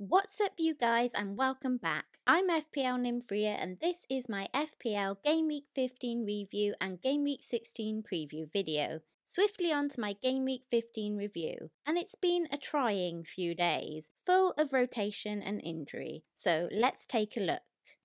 What's up you guys and welcome back. I'm FPL Nymphria and this is my FPL Game Week 15 review and Game Week 16 preview video. Swiftly on to my Game Week 15 review, and it's been a trying few days, full of rotation and injury, so let's take a look.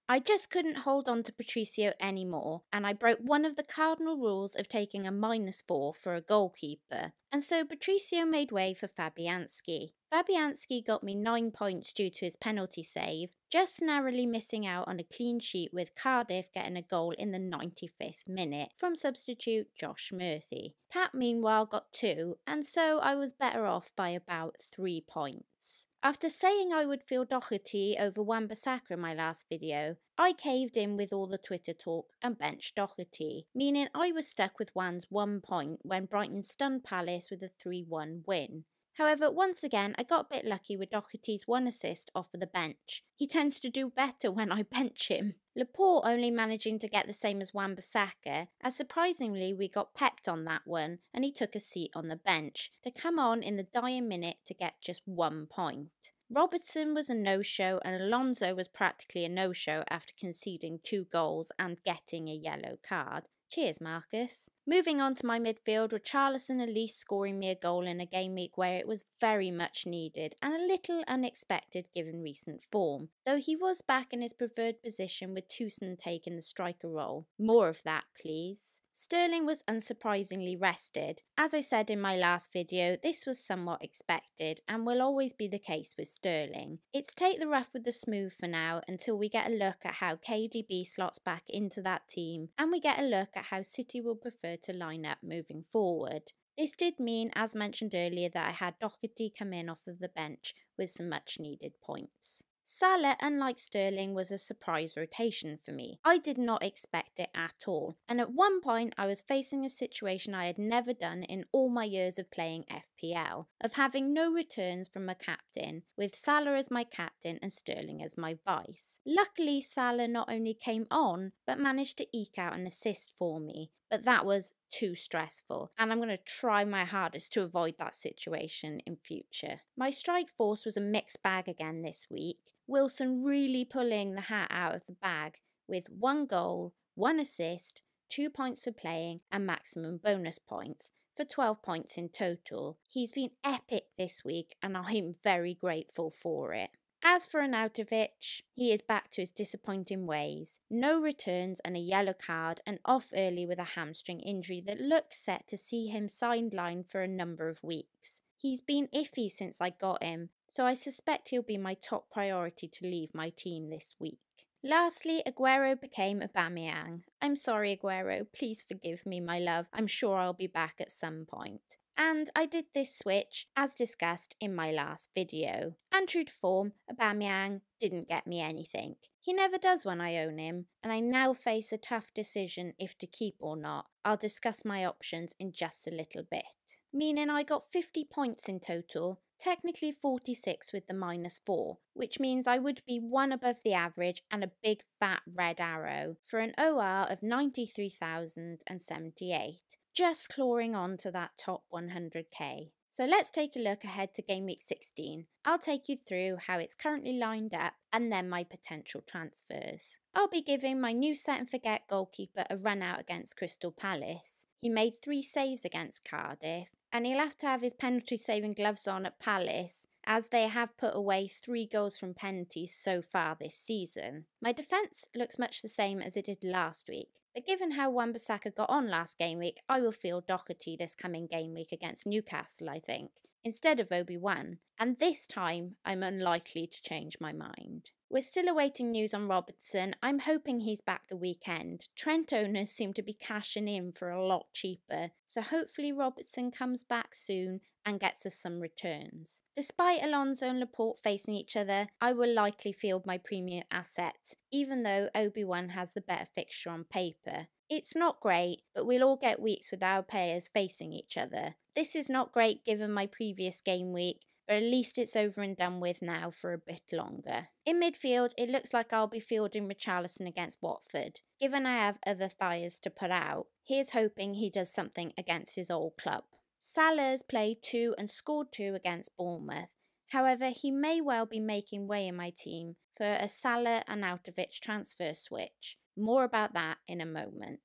I just couldn't hold on to Patricio anymore, and I broke one of the cardinal rules of taking a -4 for a goalkeeper, and so Patricio made way for Fabianski. Fabianski got me 9 points due to his penalty save, just narrowly missing out on a clean sheet with Cardiff getting a goal in the 95th minute from substitute Josh Murphy. Pat meanwhile got 2, and so I was better off by about 3 points. After saying I would feel Doherty over Wan-Bissaka in my last video, I caved in with all the Twitter talk and benched Doherty, meaning I was stuck with Wan's 1 point when Brighton stunned Palace with a 3-1 win. However, once again, I got a bit lucky with Doherty's 1 assist off of the bench. He tends to do better when I bench him. Laporte only managing to get the same as Wan-Bissaka, as surprisingly we got pepped on that one and he took a seat on the bench to come on in the dying minute to get just 1 point. Robertson was a no-show and Alonso was practically a no-show after conceding 2 goals and getting a yellow card. Cheers, Marcus. Moving on to my midfield, Richarlison at least scoring me a goal in a game week where it was very much needed and a little unexpected given recent form, though he was back in his preferred position with Toussaint taking the striker role. More of that, please. Sterling was unsurprisingly rested. As I said in my last video, this was somewhat expected and will always be the case with Sterling. It's take the rough with the smooth for now until we get a look at how KDB slots back into that team and we get a look at how City will prefer to line up moving forward. This did mean, as mentioned earlier, that I had Doherty come in off of the bench with some much needed points. Salah, unlike Sterling, was a surprise rotation for me. I did not expect it at all, and at one point I was facing a situation I had never done in all my years of playing FPL, of having no returns from a captain, with Salah as my captain and Sterling as my vice. Luckily, Salah not only came on, but managed to eke out an assist for me, but that was too stressful, and I'm going to try my hardest to avoid that situation in future. My strike force was a mixed bag again this week. Wilson really pulling the hat out of the bag with 1 goal, 1 assist, 2 points for playing and maximum bonus points for 12 points in total. He's been epic this week and I'm very grateful for it. As for Arnautovic, he is back to his disappointing ways. No returns and a yellow card and off early with a hamstring injury that looks set to see him sidelined for a number of weeks. He's been iffy since I got him, so I suspect he'll be my top priority to leave my team this week. Lastly, Aguero became Aubameyang. I'm sorry Aguero, please forgive me my love, I'm sure I'll be back at some point. And I did this switch, as discussed in my last video. And true to form, Aubameyang didn't get me anything. He never does when I own him, and I now face a tough decision if to keep or not. I'll discuss my options in just a little bit. Meaning I got 50 points in total, technically 46 with the -4, which means I would be 1 above the average and a big fat red arrow for an OR of 93,078. Just clawing on to that top 100k. So let's take a look ahead to Game Week 16. I'll take you through how it's currently lined up and then my potential transfers. I'll be giving my new set and forget goalkeeper a run out against Crystal Palace. He made 3 saves against Cardiff and he'll have to have his penalty saving gloves on at Palace as they have put away 3 goals from penalties so far this season. My defence looks much the same as it did last week, but given how Wan-Bissaka got on last game week, I will field Doherty this coming game week against Newcastle, I think, instead of Obi-Wan, and this time I'm unlikely to change my mind. We're still awaiting news on Robertson. I'm hoping he's back the weekend. Trent owners seem to be cashing in for a lot cheaper, so hopefully Robertson comes back soon and gets us some returns. Despite Alonso and Laporte facing each other, I will likely field my premium assets, even though Obi-Wan has the better fixture on paper. It's not great, but we'll all get weeks with our players facing each other. This is not great given my previous game week, but at least it's over and done with now for a bit longer. In midfield, it looks like I'll be fielding Richarlison against Watford. Given I have other fires to put out, here's hoping he does something against his old club. Salah's played 2 and scored 2 against Bournemouth. However, he may well be making way in my team for a Salah and Arnautovic transfer switch. More about that in a moment.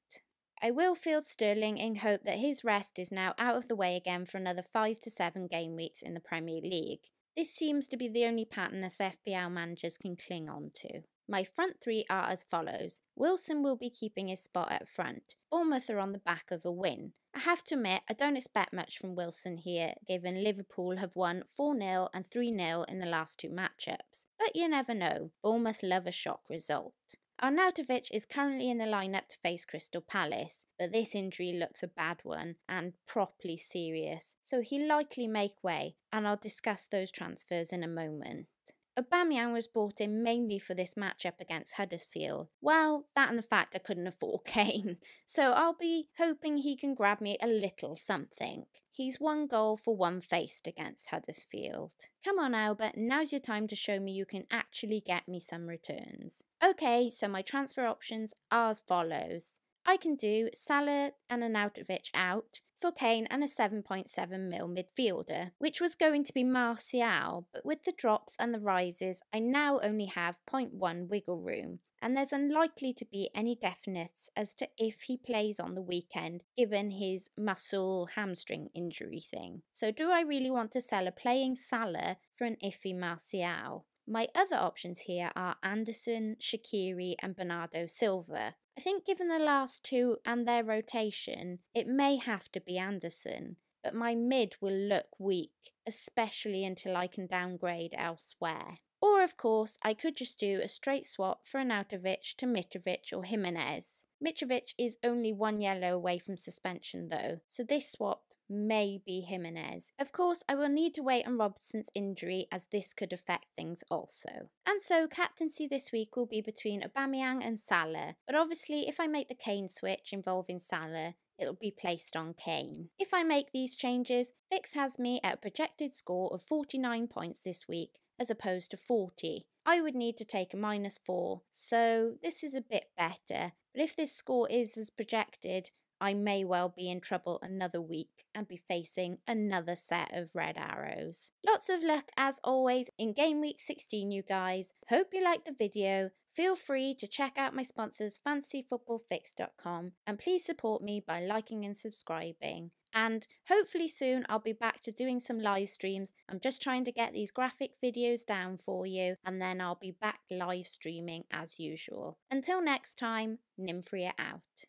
I will field Sterling in hope that his rest is now out of the way again for another 5 to 7 game weeks in the Premier League. This seems to be the only pattern us FPL managers can cling on to. My front three are as follows. Wilson will be keeping his spot at front. Bournemouth are on the back of a win. I have to admit, I don't expect much from Wilson here, given Liverpool have won 4-0 and 3-0 in the last 2 matchups. But you never know, Bournemouth love a shock result. Arnautovic is currently in the lineup to face Crystal Palace, but this injury looks a bad one and properly serious, so he'll likely make way, and I'll discuss those transfers in a moment. Aubameyang was brought in mainly for this matchup against Huddersfield. Well, that and the fact I couldn't afford Kane, so I'll be hoping he can grab me a little something. He's 1 goal for 1 faced against Huddersfield. Come on Albert, now's your time to show me you can actually get me some returns. Okay, so my transfer options are as follows. I can do Salah and Arnautovic out for Kane and a 7.7 mil midfielder, which was going to be Martial, but with the drops and the rises, I now only have 0.1 wiggle room, and there's unlikely to be any definites as to if he plays on the weekend, given his muscle hamstring injury thing. So do I really want to sell a playing Salah for an iffy Martial? My other options here are Anderson, Shaqiri and Bernardo Silva. I think given the last 2 and their rotation, it may have to be Anderson, but my mid will look weak, especially until I can downgrade elsewhere. Or of course, I could just do a straight swap for Arnautovic to Mitrovic or Jimenez. Mitrovic is only 1 yellow away from suspension though, so this swap may be Jimenez. Of course, I will need to wait on Robertson's injury as this could affect things also. And so captaincy this week will be between Aubameyang and Salah, but obviously if I make the Kane switch involving Salah, it'll be placed on Kane. If I make these changes, Fix has me at a projected score of 49 points this week as opposed to 40. I would need to take a -4, so this is a bit better, but if this score is as projected, I may well be in trouble another week and be facing another set of red arrows. Lots of luck as always in Game Week 16, you guys. Hope you liked the video. Feel free to check out my sponsors fantasyfootballfix.com and please support me by liking and subscribing. And hopefully soon I'll be back to doing some live streams. I'm just trying to get these graphic videos down for you and then I'll be back live streaming as usual. Until next time, Nymphria out.